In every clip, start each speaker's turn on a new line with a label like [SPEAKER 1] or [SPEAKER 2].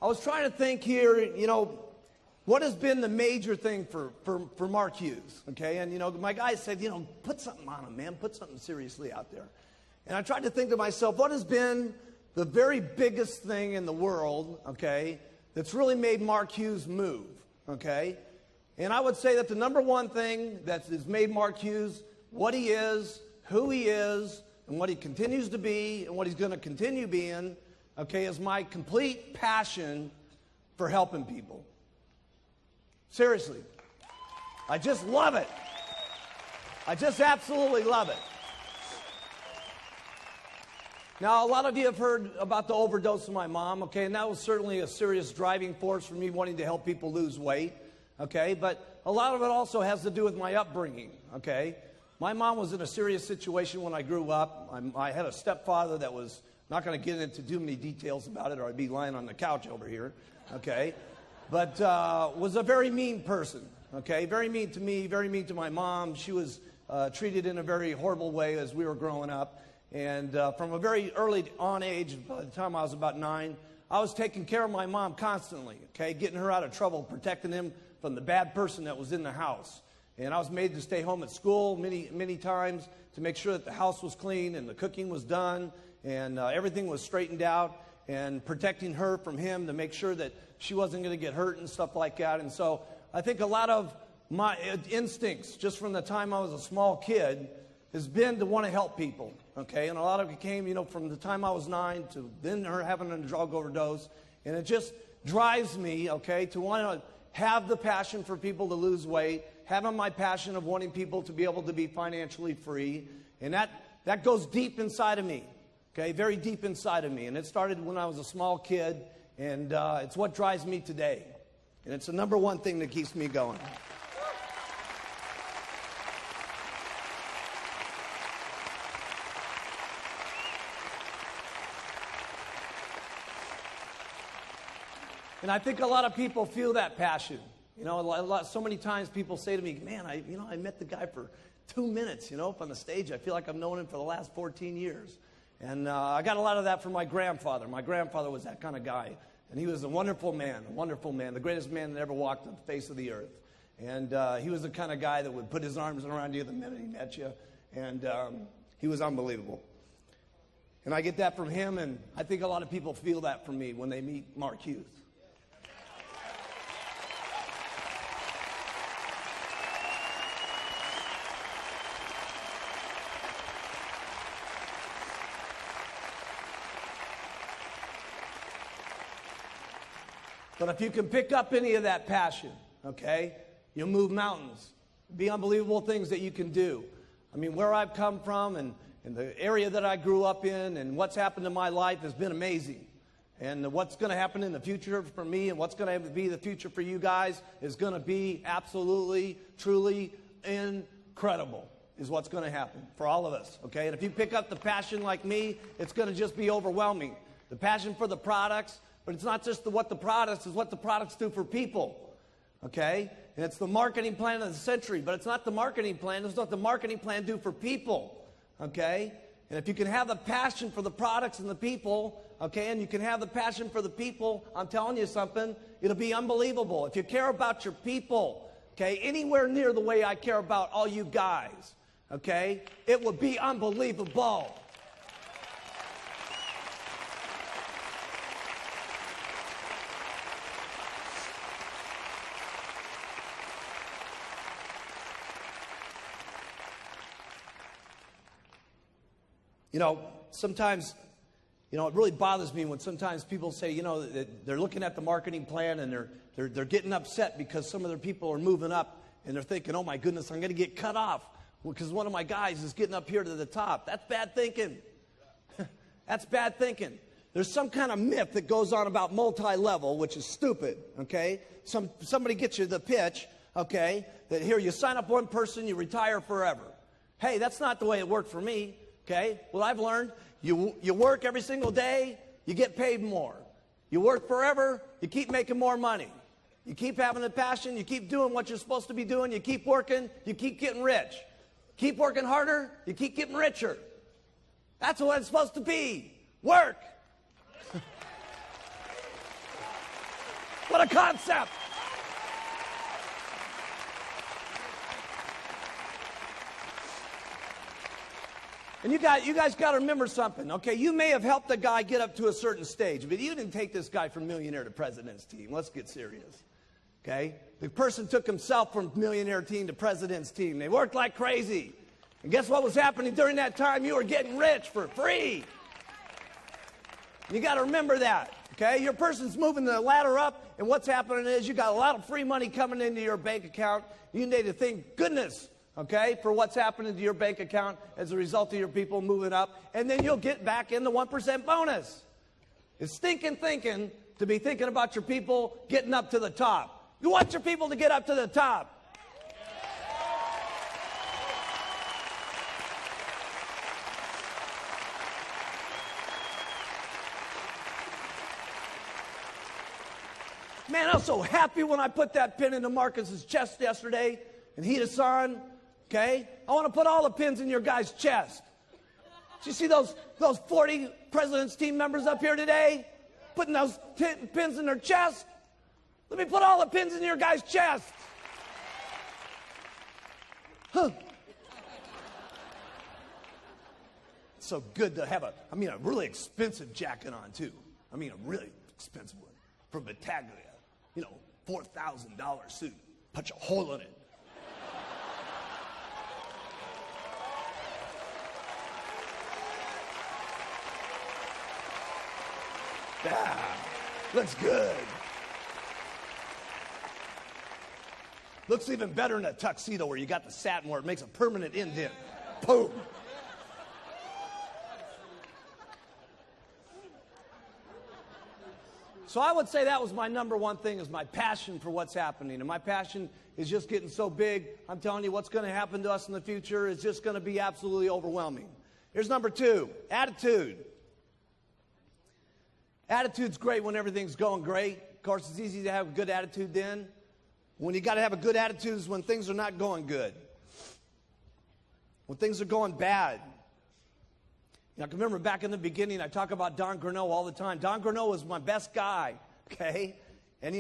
[SPEAKER 1] I was trying to think here, what has been the major thing for Mark Hughes, okay? And, my guy said, put something on him, man. Put something seriously out there. And I tried to think to myself, what has been the very biggest thing in the world, okay, that's really made Mark Hughes move, okay? And I would say that the number one thing that has made Mark Hughes what he is, who he is, and what he continues to be, and what he's going to continue being, okay, is my complete passion for helping people. Seriously. I just love it. I just absolutely love it. Now, a lot of you have heard about the overdose of my mom, okay, and that was certainly a serious driving force for me wanting to help people lose weight, okay, but a lot of it also has to do with my upbringing, okay. My mom was in a serious situation when I grew up. I had a stepfather that was, not going to get into too many details about it or I'd be lying on the couch over here, okay, but was a very mean person, okay, very mean to me, very mean to my mom. She was treated in a very horrible way as we were growing up. And from a very early on age, by the time I was about 9, I was taking care of my mom constantly, okay, getting her out of trouble, protecting him from the bad person that was in the house. And I was made to stay home at school many times to make sure that the house was clean and the cooking was done and everything was straightened out, and protecting her from him to make sure that she wasn't going to get hurt and stuff like that. And so I think a lot of my instincts, just from the time I was a small kid, has been to want to help people, okay? And a lot of it came, from the time I was 9 to then her having a drug overdose. And it just drives me, okay, to want to have the passion for people to lose weight, having my passion of wanting people to be able to be financially free. And that goes deep inside of me, okay, very deep inside of me. And it started when I was a small kid, and it's what drives me today. And it's the number one thing that keeps me going. And I think a lot of people feel that passion. So many times people say to me, man, I met the guy for 2 minutes, up on the stage. I feel like I've known him for the last 14 years. And I got a lot of that from my grandfather. My grandfather was that kind of guy. And he was a wonderful man, the greatest man that ever walked on the face of the earth. And he was the kind of guy that would put his arms around you the minute he met you. And he was unbelievable. And I get that from him, and I think a lot of people feel that from me when they meet Mark Hughes. But if you can pick up any of that passion, okay, you'll move mountains. Be unbelievable things that you can do. I mean, where I've come from and the area that I grew up in and what's happened in my life has been amazing. And what's going to happen in the future for me and what's going to be the future for you guys is going to be absolutely, truly incredible is what's going to happen for all of us, okay? And if you pick up the passion like me, it's going to just be overwhelming. The passion for the products. But it's not just what the products, it's what the products do for people, okay? And it's the marketing plan of the century, but it's not the marketing plan. It's what the marketing plan do for people, okay? And if you can have the passion for the products and the people, okay, and you can have the passion for the people, I'm telling you something, it'll be unbelievable. If you care about your people, okay, anywhere near the way I care about all you guys, okay, it would be unbelievable. Sometimes, it really bothers me when sometimes people say, that they're looking at the marketing plan and they're getting upset because some of their people are moving up and they're thinking, oh my goodness, I'm going to get cut off because one of my guys is getting up here to the top. That's bad thinking. That's bad thinking. There's some kind of myth that goes on about multi-level, which is stupid, okay? Somebody gets you the pitch, okay, that here you sign up one person, you retire forever. Hey, that's not the way it worked for me. Okay, well, I've learned you work every single day, you get paid more. You work forever, you keep making more money. You keep having the passion, you keep doing what you're supposed to be doing, you keep working, you keep getting rich. Keep working harder, you keep getting richer. That's what it's supposed to be. Work. concept. And you guys got to remember something, okay? You may have helped a guy get up to a certain stage, but you didn't take this guy from millionaire to president's team. Let's get serious, okay? The person took himself from millionaire team to president's team. They worked like crazy. And guess what was happening during that time? You were getting rich for free. You got to remember that, okay? Your person's moving the ladder up, and what's happening is you got a lot of free money coming into your bank account. You need to thank goodness, okay, for what's happening to your bank account as a result of your people moving up, and then you'll get back in the 1% bonus. It's stinking thinking to be thinking about your people getting up to the top. You want your people to get up to the top. Man, I was so happy when I put that pin into Marcus's chest yesterday, and Hughes-san, okay? I want to put all the pins in your guys' chest. Did you see those 40 President's team members up here today? Putting those pins in their chest? Let me put all the pins in your guys' chest. Huh. It's so good to have a really expensive jacket on, too. A really expensive one from Battaglia. $4,000 suit. Punch a hole in it. Yeah, looks good. Looks even better in a tuxedo where you got the satin where it makes a permanent indent. Boom. So I would say that was my number one thing, is my passion for what's happening. And my passion is just getting so big. I'm telling you, what's going to happen to us in the future is just going to be absolutely overwhelming. Here's number 2, attitude. Attitude's great when everything's going great. Of course, it's easy to have a good attitude then. When you got to have a good attitude is when things are not going good. When things are going bad. I can remember back in the beginning, I talk about Don Grano all the time. Don Grano was my best guy, okay? And,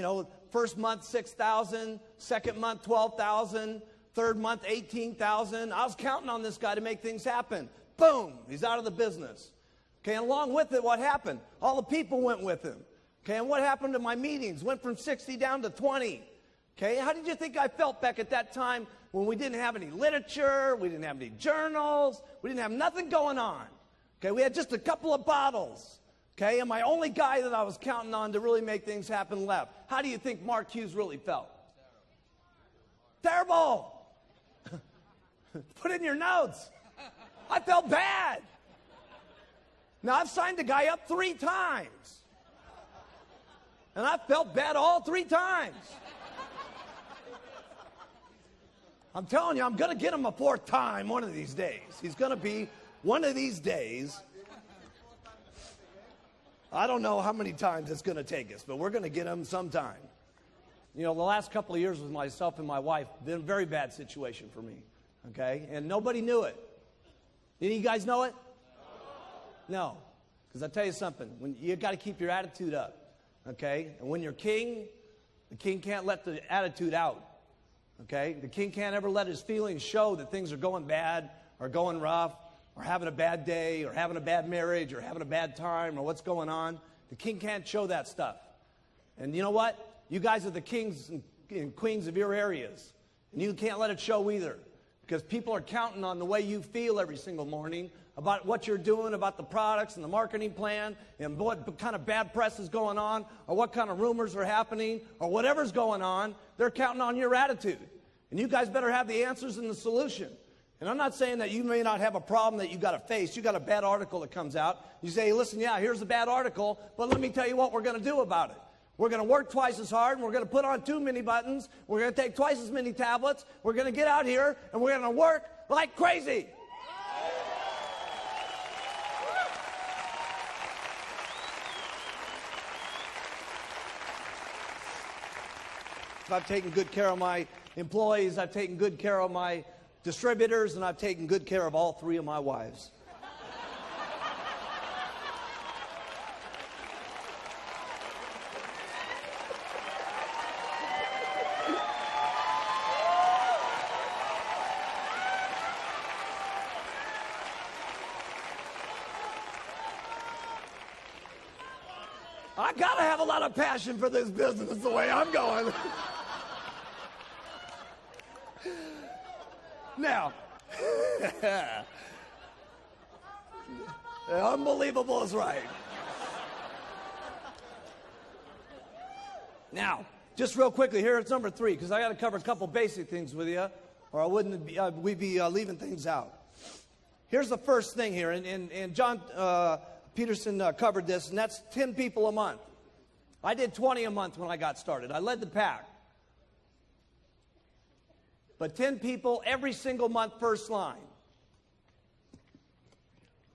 [SPEAKER 1] first month, 6,000, second month, 12,000, third month, 18,000. I was counting on this guy to make things happen. Boom, he's out of the business. Okay, and along with it, what happened? All the people went with him. Okay, and what happened to my meetings? Went from 60 down to 20. Okay, how did you think I felt back at that time when we didn't have any literature, we didn't have any journals, we didn't have nothing going on? Okay, we had just a couple of bottles. Okay, and my only guy that I was counting on to really make things happen left. How do you think Mark Hughes really felt? Terrible. Put in your notes. I felt bad. Now, I've signed the guy up 3 times. And I felt bad all 3 times. I'm telling you, I'm going to get him a 4th time one of these days. He's going to be one of these days. I don't know how many times it's going to take us, but we're going to get him sometime. The last couple of years with myself and my wife, been a very bad situation for me. Okay? And nobody knew it. Any of you guys know it? No. Because I'll tell you something. When you got to keep your attitude up. Okay? And when you're king, the king can't let the attitude out. Okay? The king can't ever let his feelings show that things are going bad or going rough or having a bad day or having a bad marriage or having a bad time or what's going on. The king can't show that stuff. And you know what? You guys are the kings and queens of your areas. And you can't let it show either. Because people are counting on the way you feel every single morning about what you're doing, about the products and the marketing plan, and what kind of bad press is going on, or what kind of rumors are happening, or whatever's going on. They're counting on your attitude. And you guys better have the answers and the solution. And I'm not saying that you may not have a problem that you got to face. You got a bad article that comes out. You say, hey, listen, yeah, here's a bad article, but let me tell you what we're going to do about it. We're going to work twice as hard, and we're going to put on 2 mini buttons. We're going to take twice as many tablets. We're going to get out here, and we're going to work like crazy. I've taken good care of my employees. I've taken good care of my distributors, and I've taken good care of all 3 of my wives. I got to have a lot of passion for this business the way I'm going. Now, unbelievable is right. Now, just real quickly, here it's number 3, because I got to cover a couple basic things with you, or I wouldn't be, we'd be leaving things out. Here's the first thing here, and John Peterson covered this, and that's 10 people a month. I did 20 a month when I got started. I led the pack. But 10 people every single month, first line.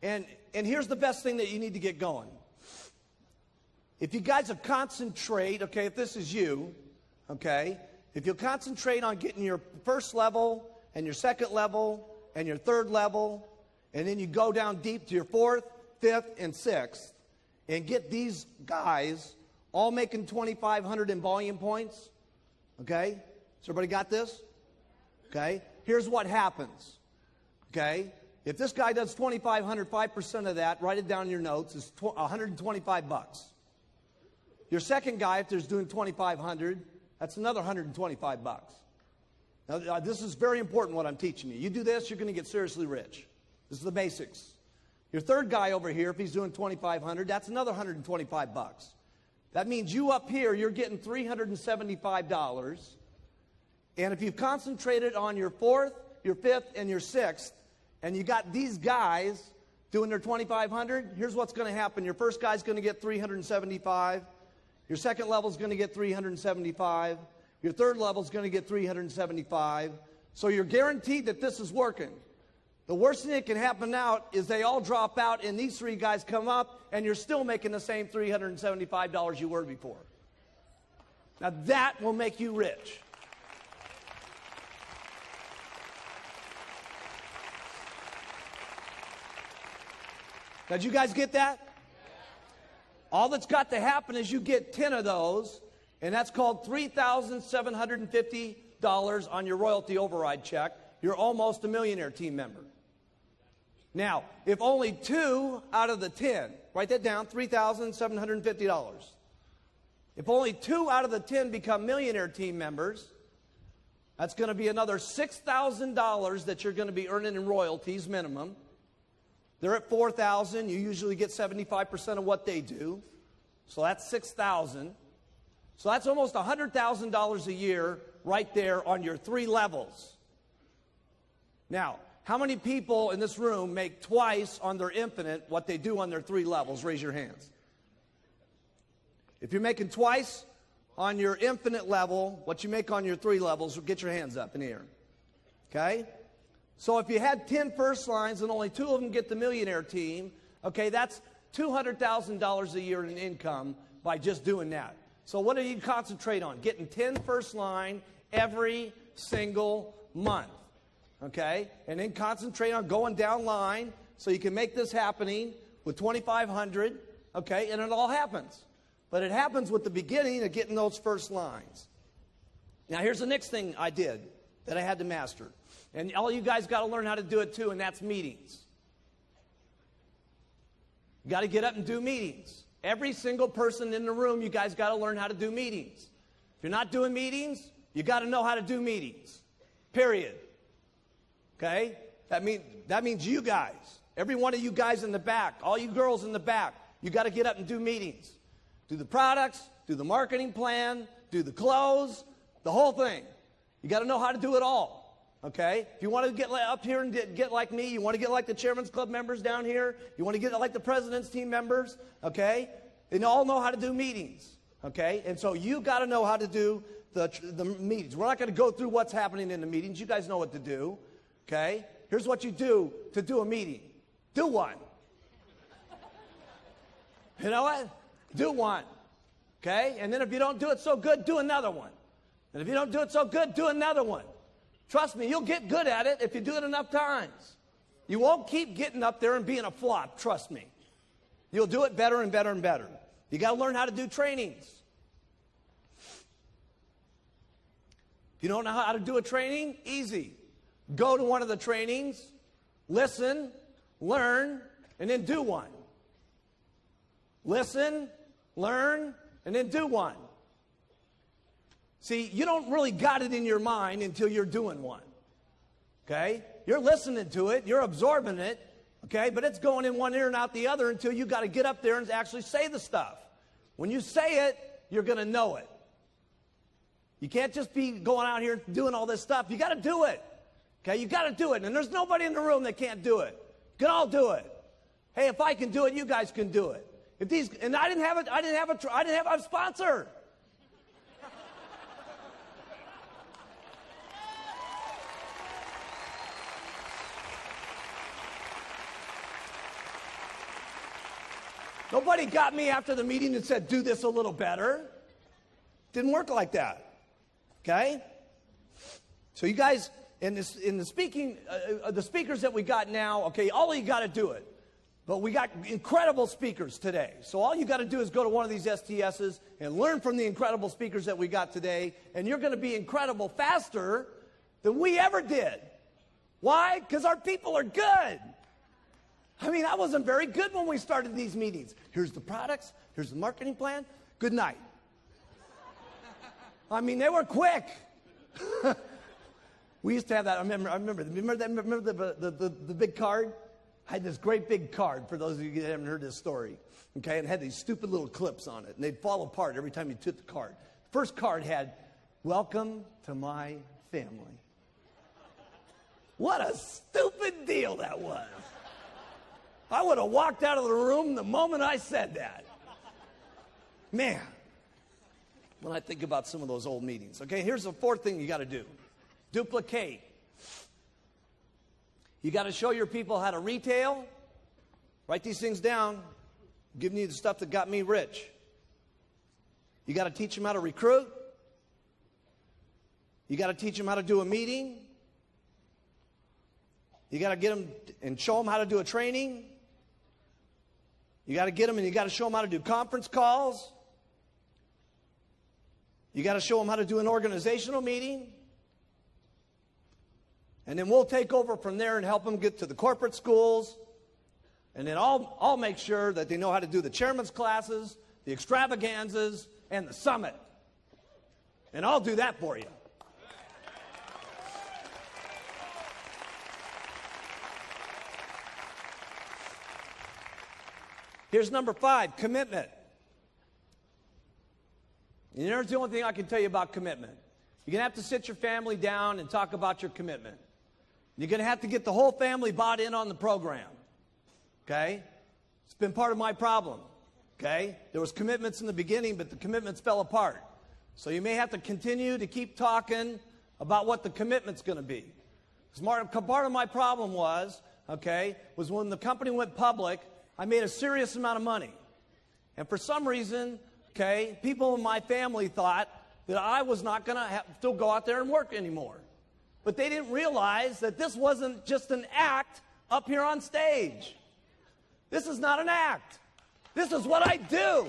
[SPEAKER 1] And here's the best thing that you need to get going. If you guys will concentrate, okay, if this is you, okay, if you'll concentrate on getting your first level and your second level and your third level, and then you go down deep to your 4th, 5th, and 6th, and get these guys all making 2,500 in volume points, okay? So everybody got this? Okay, here's what happens, okay? If this guy does 2,500, 5% of that, write it down in your notes, is $125. Your second guy, if there's doing 2,500, that's another $125. Now, this is very important what I'm teaching you. You do this, you're going to get seriously rich. This is the basics. Your third guy over here, if he's doing 2,500, that's another $125. That means you up here, you're getting $375. And if you've concentrated on your 4th, your 5th, and your 6th, and you got these guys doing their 2,500, here's what's going to happen. Your first guy's going to get 375. Your second level's going to get 375. Your third level's going to get 375. So you're guaranteed that this is working. The worst thing that can happen now is they all drop out, and these 3 guys come up, and you're still making the same $375 you were before. Now that will make you rich. Now, did you guys get that? All that's got to happen is you get 10 of those, and that's called $3,750 on your royalty override check. You're almost a millionaire team member. Now, if only 2 out of the 10, write that down, $3,750. If only 2 out of the 10 become millionaire team members, that's going to be another $6,000 that you're going to be earning in royalties minimum. They're at $4,000. You usually get 75% of what they do. So that's $6,000. So that's almost $100,000 a year right there on your 3 levels. Now, how many people in this room make twice on their infinite what they do on their 3 levels? Raise your hands. If you're making twice on your infinite level what you make on your 3 levels, get your hands up in the air. Okay? So if you had 10 first lines and only 2 of them get the millionaire team, okay, that's $200,000 a year in income by just doing that. So what do you concentrate on? Getting 10 first line every single month, okay? And then concentrate on going down line so you can make this happening with 2,500, okay? And it all happens. But it happens with the beginning of getting those first lines. Now here's the next thing I did that I had to master. And all you guys got to learn how to do it too, and that's meetings. You got to get up and do meetings. Every single person in the room, you guys got to learn how to do meetings. If you're not doing meetings, you got to know how to do meetings. Period. Okay? That means you guys. Every one of you guys in the back, all you girls in the back, you got to get up and do meetings. Do the products, do the marketing plan, do the clothes, the whole thing. You got to know how to do it all. Okay? If you want to get up here and get like me, you want to get like the Chairman's Club members down here, you want to get like the President's team members, okay? And you all know how to do meetings, okay? And so you got to know how to do the meetings. We're not going to go through what's happening in the meetings. You guys know what to do, okay? Here's what you do to do a meeting. Do one. You know what? Do one, okay? And then if you don't do it so good, do another one. And if you don't do it so good, do another one. Trust me, you'll get good at it if you do it enough times. You won't keep getting up there and being a flop, trust me. You'll do it better and better and better. You got to learn how to do trainings. If you don't know how to do a training, easy. Go to one of the trainings, listen, learn, and then do one. Listen, learn, and then do one. See, you don't really got it in your mind until you're doing one. Okay? You're listening to it, you're absorbing it, okay? But it's going in one ear and out the other until you got to get up there and actually say the stuff. When you say it, you're going to know it. You can't just be going out here doing all this stuff. You got to do it. Okay? You got to do it. And there's nobody in the room that can't do it. You can all do it. Hey, if I can do it, you guys can do it. And I didn't have a sponsor. Nobody got me after the meeting and said, do this a little better. Didn't work like that. Okay? So you guys, in the speakers that we got now, okay, all of you got to do it. But we got incredible speakers today. So all you got to do is go to one of these STSs and learn from the incredible speakers that we got today, and you're going to be incredible faster than we ever did. Why? Because our people are good. I mean, I wasn't very good when we started these meetings. Here's the products. Here's the marketing plan. Good night. I mean, they were quick. We used to have that. I remember the big card? I had this great big card, for those of you that haven't heard this story. Okay, and it had these stupid little clips on it, and they'd fall apart every time you took the card. The first card had, "Welcome to my family." What a stupid deal that was. I would have walked out of the room the moment I said that. Man, when I think about some of those old meetings. Okay, here's the fourth thing you got to do. Duplicate. You got to show your people how to retail. Write these things down. I'm giving you the stuff that got me rich. You got to teach them how to recruit. You got to teach them how to do a meeting. You got to get them and show them how to do a training. You got to get them and you got to show them how to do conference calls. You got to show them how to do an organizational meeting. And then we'll take over from there and help them get to the corporate schools. And then I'll make sure that they know how to do the chairman's classes, the extravaganzas, and the summit. And I'll do that for you. Here's number 5, commitment. And here's the only thing I can tell you about commitment. You're going to have to sit your family down and talk about your commitment. You're going to have to get the whole family bought in on the program. Okay? It's been part of my problem. Okay? There was commitments in the beginning, but the commitments fell apart. So you may have to continue to keep talking about what the commitment's going to be. Part of my problem was when the company went public, I made a serious amount of money. And for some reason, people in my family thought that I was not going to have to go out there and work anymore. But they didn't realize that this wasn't just an act up here on stage. This is not an act. This is what I do.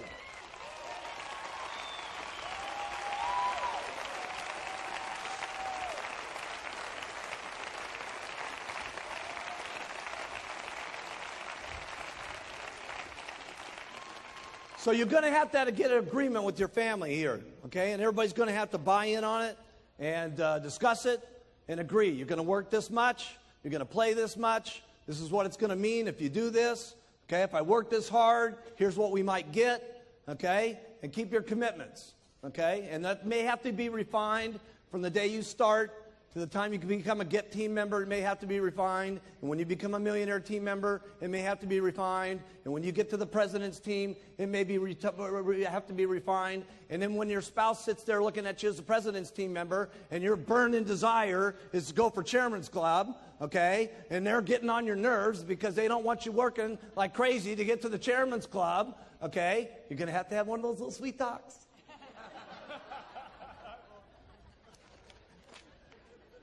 [SPEAKER 1] So you're going to have to get an agreement with your family here, okay? And everybody's going to have to buy in on it and discuss it and agree. You're going to work this much. You're going to play this much. This is what it's going to mean if you do this. Okay, if I work this hard, here's what we might get. Okay, and keep your commitments. Okay, and that may have to be refined from the day you start to the time you can become a GET team member. It may have to be refined. And when you become a millionaire team member, it may have to be refined. And when you get to the president's team, it may have to be refined. And then when your spouse sits there looking at you as a president's team member, and your burning desire is to go for chairman's club, okay, and they're getting on your nerves because they don't want you working like crazy to get to the chairman's club, okay, you're going to have one of those little sweet talks.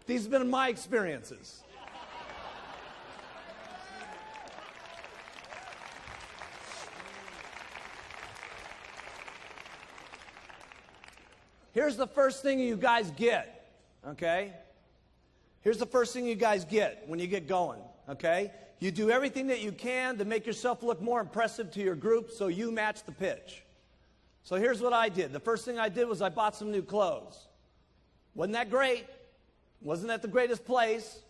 [SPEAKER 1] These have been my experiences. Here's the first thing you guys get, okay? Here's the first thing you guys get when you get going, okay? You do everything that you can to make yourself look more impressive to your group so you match the pitch, So here's what I did. The first thing I did was I bought some new clothes. Wasn't that great? Wasn't that the greatest place?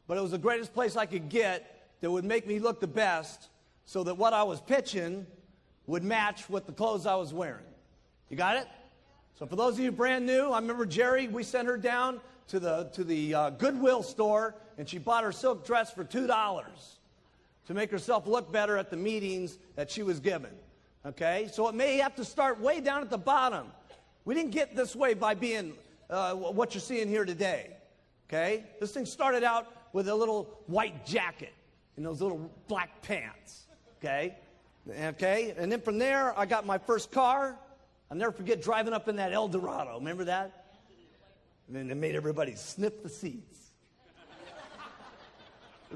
[SPEAKER 1] But it was the greatest place I could get that would make me look the best so that what I was pitching would match with the clothes I was wearing. You got it? So for those of you brand new, I remember Jerry, we sent her down to the Goodwill store, and she bought her silk dress for $2 to make herself look better at the meetings that she was given. Okay? So it may have to start way down at the bottom. We didn't get this way by being what you're seeing here today. Okay? This thing started out with a little white jacket and those little black pants. Okay? Okay? And then from there, I got my first car. I'll never forget driving up in that El Dorado. Remember that? And then it made everybody sniff the seats.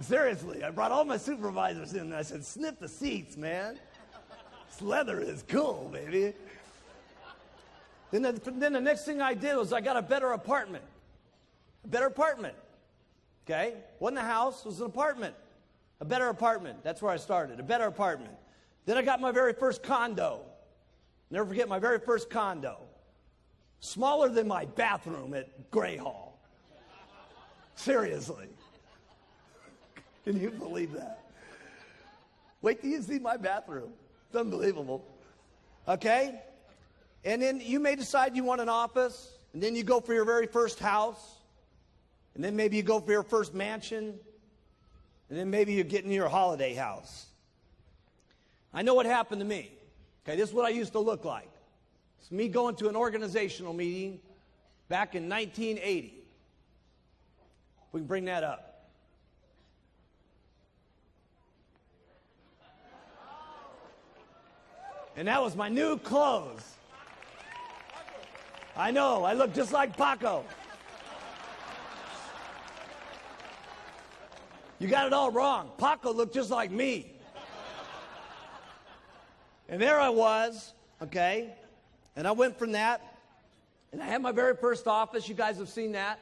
[SPEAKER 1] Seriously, I brought all my supervisors in and I said, sniff the seats, man. This leather is cool, baby. Then the next thing I did was I got a better apartment. A better apartment. Okay? Wasn't a house, it was an apartment. A better apartment. That's where I started. A better apartment. Then I got my very first condo. Never forget my very first condo. Smaller than my bathroom at Gray Hall. Seriously. Can you believe that? Wait till you see my bathroom. It's unbelievable. Okay? And then you may decide you want an office, and then you go for your very first house, and then maybe you go for your first mansion, and then maybe you're getting your holiday house. I know what happened to me. Okay, this is what I used to look like. It's me going to an organizational meeting back in 1980. If we can bring that up. And that was my new clothes. I know, I look just like Paco. You got it all wrong. Paco looked just like me. And there I was, okay, and I went from that, and I had my very first office. You guys have seen that,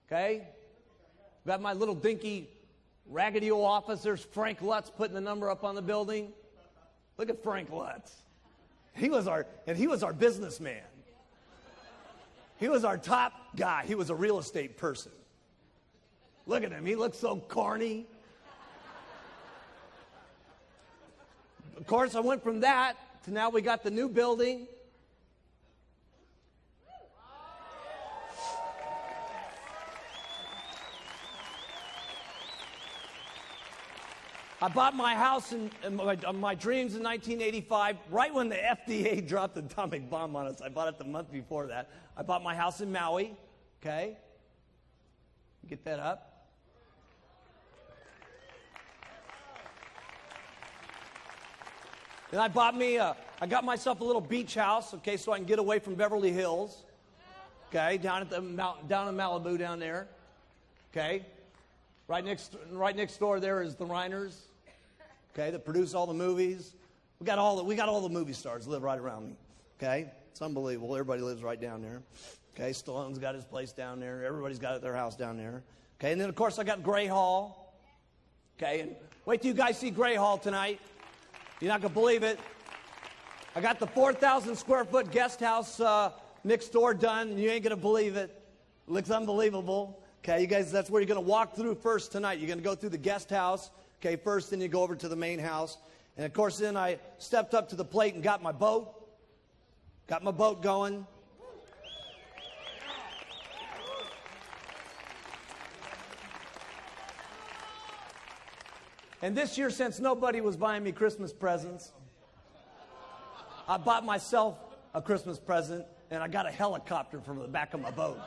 [SPEAKER 1] okay? Got my little dinky, raggedy old office. There's Frank Lutz putting the number up on the building. Look at Frank Lutz. He was our businessman. He was our top guy. He was a real estate person. Look at him. He looks so corny. Of course, I went from that to now we got the new building. I bought my house in my dreams in 1985, right when the FDA dropped the atomic bomb on us. I bought it the month before that. I bought my house in Maui, okay? Get that up. Then I got myself a little beach house, okay, so I can get away from Beverly Hills, okay, down in Malibu down there, okay. Right next door there is the Reiners, okay, that produce all the movies. We got all the movie stars live right around me, okay. It's unbelievable. Everybody lives right down there, okay. Stallone's got his place down there. Everybody's got their house down there, okay. And then of course I got Gray Hall, okay. And wait till you guys see Gray Hall tonight. You're not going to believe it. I got the 4,000 square foot guest house next door done, and you ain't going to believe it. It looks unbelievable. Okay, you guys, that's where you're going to walk through first tonight. You're going to go through the guest house, okay, first, then you go over to the main house. And, of course, then I stepped up to the plate and got my boat. Got my boat going. And this year, since nobody was buying me Christmas presents, I bought myself a Christmas present, and I got a helicopter from the back of my boat.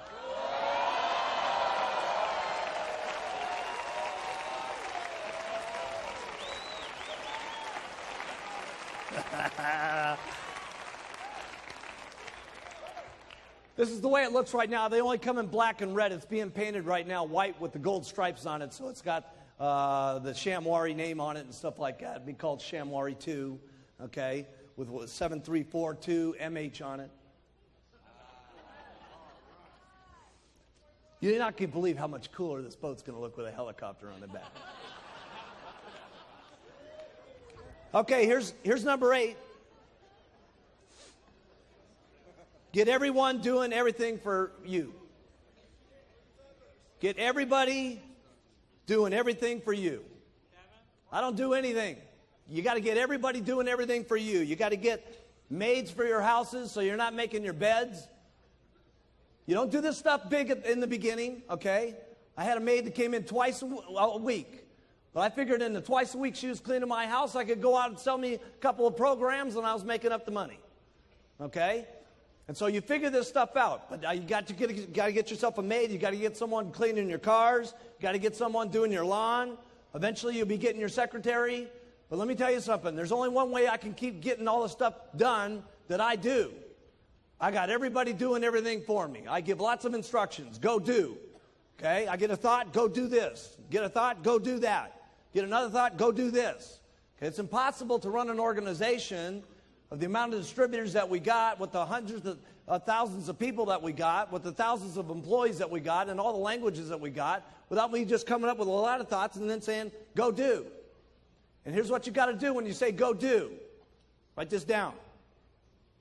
[SPEAKER 1] This is the way it looks right now. They only come in black and red. It's being painted right now white with the gold stripes on it, so it's got the Shamwari name on it and stuff like that. It'd be called Shamwari 2, okay, with 7342 MH on it. You're not going to believe how much cooler this boat's going to look with a helicopter on the back. Okay, here's number 8. Get everyone doing everything for you. Get everybody doing everything for you. I don't do anything. You got to get everybody doing everything for you. You got to get maids for your houses so you're not making your beds. You don't do this stuff big in the beginning, okay? I had a maid that came in twice a week. But I figured in the twice a week she was cleaning my house, I could go out and sell me a couple of programs and I was making up the money. Okay? And so you figure this stuff out. But you got to get yourself a maid. You got to get someone cleaning your cars. You got to get someone doing your lawn. Eventually you'll be getting your secretary. But let me tell you something. There's only one way I can keep getting all the stuff done that I do. I got everybody doing everything for me. I give lots of instructions. Go do. Okay? I get a thought, go do this. Get a thought, go do that. Get another thought, go do this. Okay? It's impossible to run an organization of the amount of distributors that we got, with the hundreds of thousands of people that we got, with the thousands of employees that we got, and all the languages that we got, without me just coming up with a lot of thoughts and then saying, go do. And here's what you got to do when you say go do. Write this down.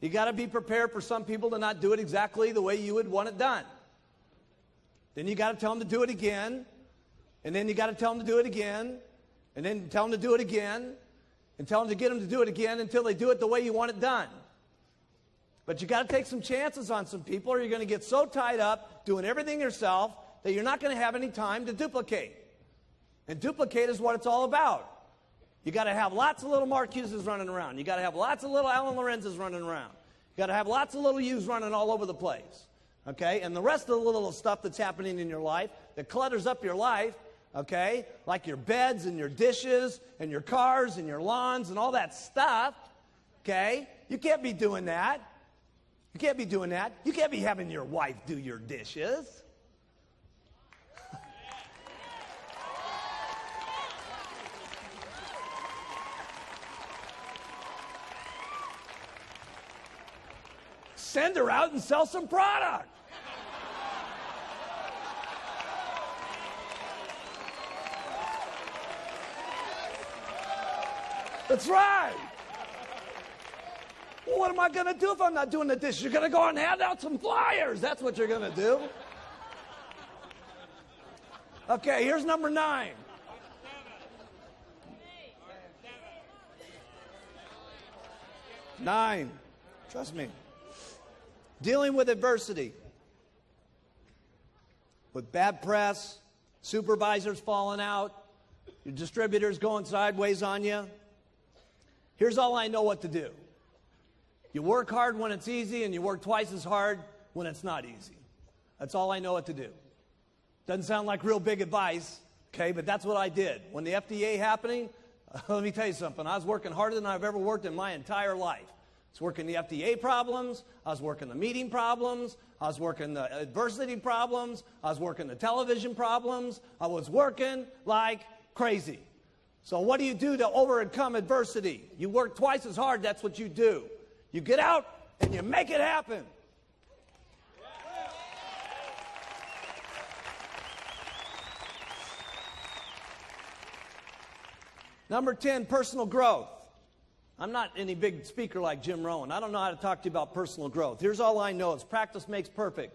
[SPEAKER 1] You got to be prepared for some people to not do it exactly the way you would want it done. Then you got to tell them to do it again, and then you got to tell them to do it again, and then tell them to do it again, and tell them to get them to do it again until they do it the way you want it done. But you got to take some chances on some people, or you're going to get so tied up doing everything yourself that you're not going to have any time to duplicate. And duplicate is what it's all about. You got to have lots of little Mark Hughes running around. You got to have lots of little Alan Lorenz's running around. You got to have lots of little Hughes running all over the place. Okay? And the rest of the little stuff that's happening in your life that clutters up your life, okay, like your beds and your dishes and your cars and your lawns and all that stuff, okay, you can't be doing that. You can't be doing that. You can't be having your wife do your dishes. Send her out and sell some product. That's right. Well, what am I going to do if I'm not doing the dishes? You're going to go and hand out some flyers. That's what you're going to do. Okay, here's number 9. Nine. Trust me. Dealing with adversity. With bad press, supervisors falling out, your distributors going sideways on you. Here's all I know what to do. You work hard when it's easy, and you work twice as hard when it's not easy. That's all I know what to do. Doesn't sound like real big advice, okay, but that's what I did. When the FDA happening, let me tell you something. I was working harder than I've ever worked in my entire life. I was working the FDA problems. I was working the meeting problems. I was working the adversity problems. I was working the television problems. I was working like crazy. So what do you do to overcome adversity? You work twice as hard. That's what you do. You get out and you make it happen. Number 10, personal growth. I'm not any big speaker like Jim Rohn. I don't know how to talk to you about personal growth. Here's all I know is practice makes perfect.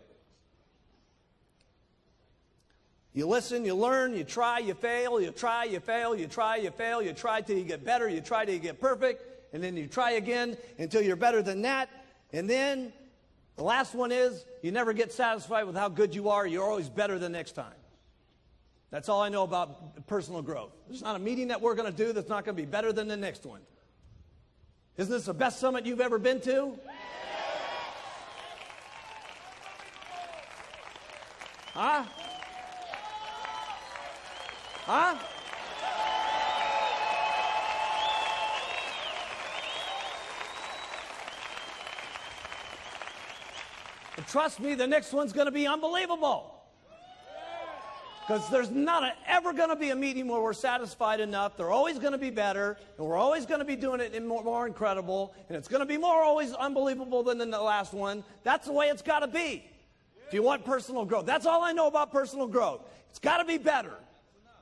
[SPEAKER 1] You listen, you learn, you try, you fail, you try, you fail, you try, you fail, you try till you get better, you try till you get perfect, and then you try again until you're better than that. And then the last one is you never get satisfied with how good you are. You're always better the next time. That's all I know about personal growth. There's not a meeting that we're going to do that's not going to be better than the next one. Isn't this the best summit you've ever been to? Huh? Huh? And trust me, the next one's going to be unbelievable. Because there's not ever going to be a meeting where we're satisfied enough. They're always going to be better, and we're always going to be doing it in more incredible, and it's going to be more always unbelievable than the last one. That's the way it's got to be if you want personal growth. That's all I know about personal growth. It's got to be better.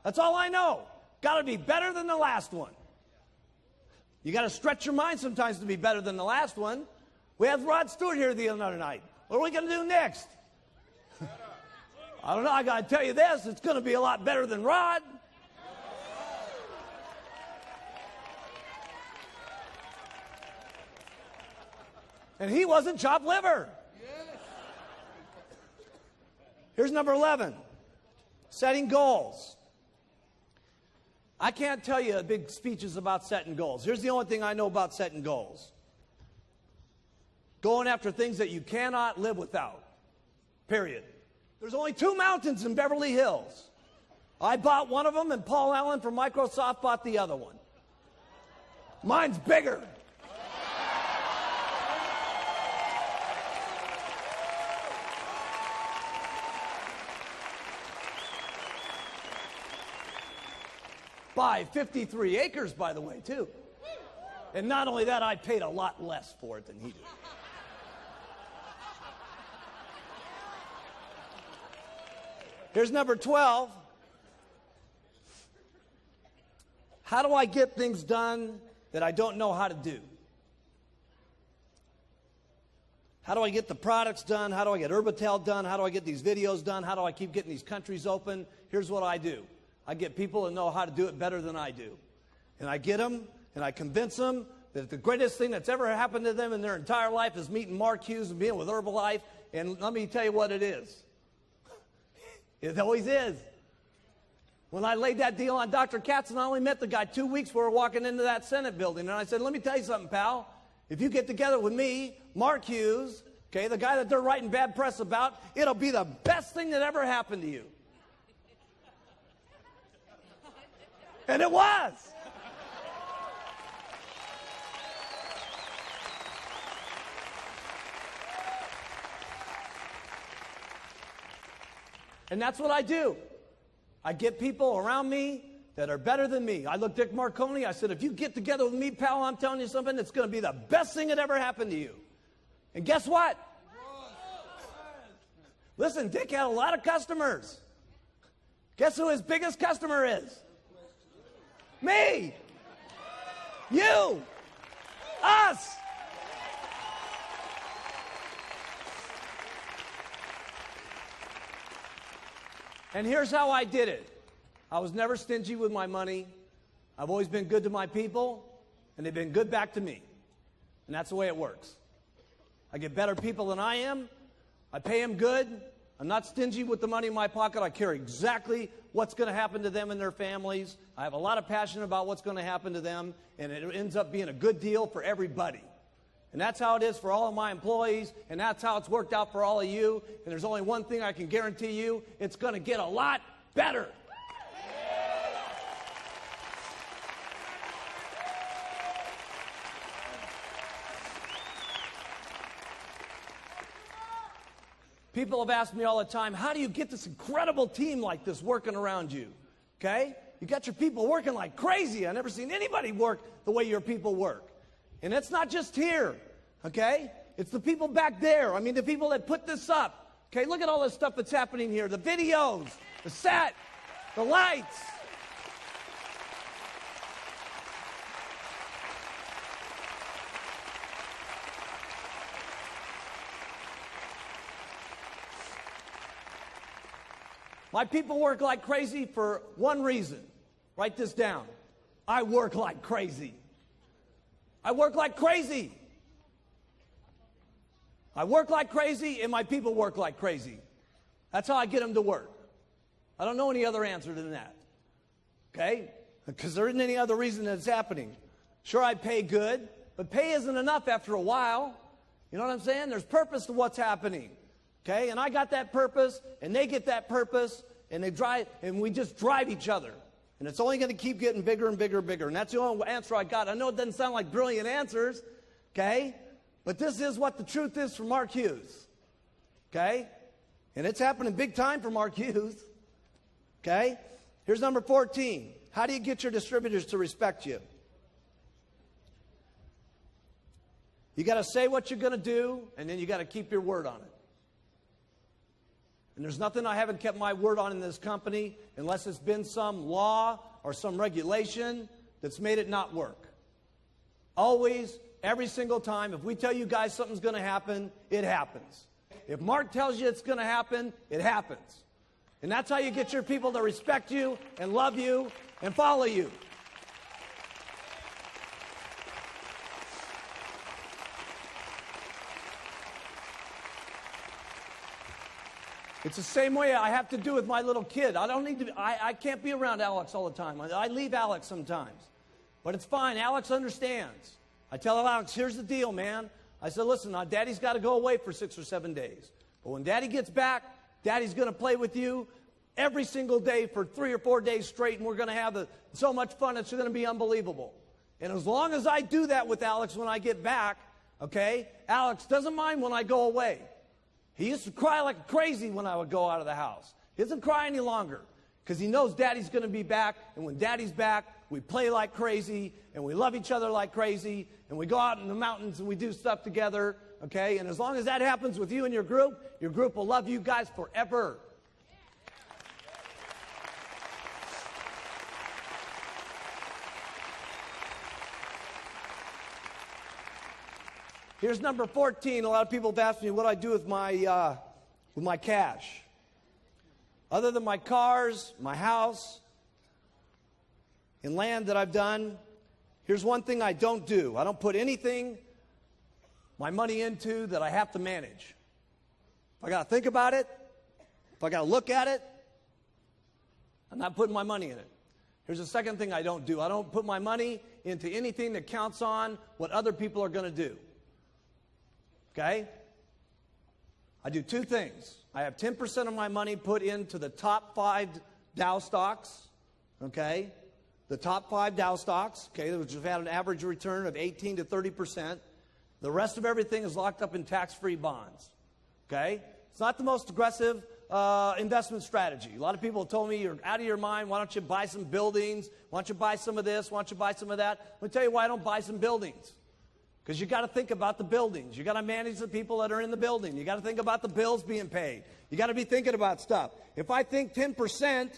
[SPEAKER 1] That's all I know. Got to be better than the last one. You got to stretch your mind sometimes to be better than the last one. We had Rod Stewart here the other night. What are we going to do next? I don't know. I got to tell you this. It's going to be a lot better than Rod. And he wasn't chopped liver. Here's number 11. Setting goals. I can't tell you big speeches about setting goals. Here's the only thing I know about setting goals. Going after things that you cannot live without. Period. There's only 2 mountains in Beverly Hills. I bought one of them, and Paul Allen from Microsoft bought the other one. Mine's bigger. By 53 acres, by the way, too. And not only that, I paid a lot less for it than he did. Here's number 12. How do I get things done that I don't know how to do? How do I get the products done? How do I get Herbatel done? How do I get these videos done? How do I keep getting these countries open? Here's what I do. I get people that know how to do it better than I do. And I get them, and I convince them that the greatest thing that's ever happened to them in their entire life is meeting Mark Hughes and being with Herbalife. And let me tell you what it is. It always is. When I laid that deal on Dr. Katzen, I only met the guy 2 weeks before walking into that Senate building. And I said, let me tell you something, pal. If you get together with me, Mark Hughes, okay, the guy that they're writing bad press about, it'll be the best thing that ever happened to you. And it was. And that's what I do. I get people around me that are better than me. I looked at Dick Marconi. I said, if you get together with me, pal, I'm telling you something, it's going to be the best thing that ever happened to you. And guess what? Listen, Dick had a lot of customers. Guess who his biggest customer is? Me. You. Us. And here's how I did it. I was never stingy with my money. I've always been good to my people, and they've been good back to me. And that's the way it works. I get better people than I am. I pay them good. I'm not stingy with the money in my pocket. I care exactly what's going to happen to them and their families. I have a lot of passion about what's going to happen to them, and it ends up being a good deal for everybody. And that's how it is for all of my employees, and that's how it's worked out for all of you. And there's only one thing I can guarantee you, it's going to get a lot better. People have asked me all the time, how do you get this incredible team like this working around you? Okay? You got your people working like crazy. I've never seen anybody work the way your people work. And it's not just here, okay? It's the people back there. I mean, the people that put this up. Okay, look at all this stuff that's happening here. The videos, the set, the lights. My people work like crazy for one reason. Write this down. I work like crazy. I work like crazy. I work like crazy, and my people work like crazy. That's how I get them to work. I don't know any other answer than that. Okay? Because there isn't any other reason that it's happening. Sure, I pay good, but pay isn't enough after a while. You know what I'm saying? There's purpose to what's happening. Okay? And I got that purpose, and they get that purpose, and we just drive each other. And it's only going to keep getting bigger and bigger and bigger. And that's the only answer I got. I know it doesn't sound like brilliant answers, okay? But this is what the truth is for Mark Hughes, okay? And it's happening big time for Mark Hughes, okay? Here's number 14. How do you get your distributors to respect you? You got to say what you're going to do, and then you got to keep your word on it. And there's nothing I haven't kept my word on in this company unless it's been some law or some regulation that's made it not work. Always Every single time. If we tell you guys something's going to happen, it happens. If Mark tells you it's going to happen, it happens. And that's how you get your people to respect you and love you and follow you. It's the same way I have to do with my little kid. I can't be around Alex all the time. I leave Alex sometimes. But it's fine. Alex understands. I tell Alex, here's the deal, man. I said, listen, Daddy's got to go away for 6 or 7 days. But when Daddy gets back, Daddy's going to play with you every single day for 3 or 4 days straight, and we're going to have so much fun, it's going to be unbelievable. And as long as I do that with Alex when I get back, okay, Alex doesn't mind when I go away. He used to cry like crazy when I would go out of the house. He doesn't cry any longer because he knows Daddy's going to be back, and when Daddy's back, we play like crazy, and we love each other like crazy, and we go out in the mountains and we do stuff together, okay? And as long as that happens with you and your group will love you guys forever. Here's number 14. A lot of people have asked me what I do with my cash. Other than my cars, my house, and land that I've done, here's one thing I don't do. I don't put anything, my money into that I have to manage. If I got to think about it, if I got to look at it, I'm not putting my money in it. Here's the second thing I don't do. I don't put my money into anything that counts on what other people are going to do. Okay? I do 2 things. I have 10% of my money put into the top 5 Dow stocks, okay? The top 5 Dow stocks, okay, which have had an average return of 18 to 30%. The rest of everything is locked up in tax-free bonds, okay? It's not the most aggressive investment strategy. A lot of people have told me, you're out of your mind. Why don't you buy some buildings? Why don't you buy some of this? Why don't you buy some of that? Let me tell you why I don't buy some buildings. Because you got to think about the buildings. You got to manage the people that are in the building. You got to think about the bills being paid. You got to be thinking about stuff. If I think 10%,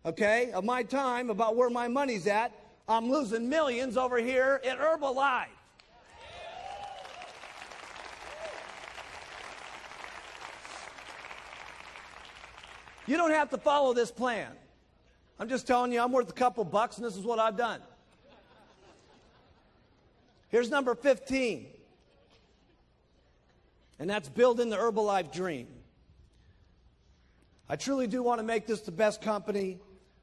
[SPEAKER 1] okay, of my time about where my money's at, I'm losing millions over here at Herbalife. You don't have to follow this plan. I'm just telling you, I'm worth a couple bucks, and this is what I've done. Here's number 15. And that's building the Herbalife dream. I truly do want to make this the best company.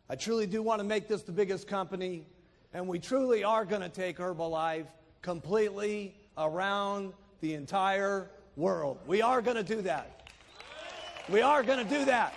[SPEAKER 1] I truly do want to make this the biggest company. And we truly are going to take Herbalife completely around the entire world. We are going to do that. We are going to do that.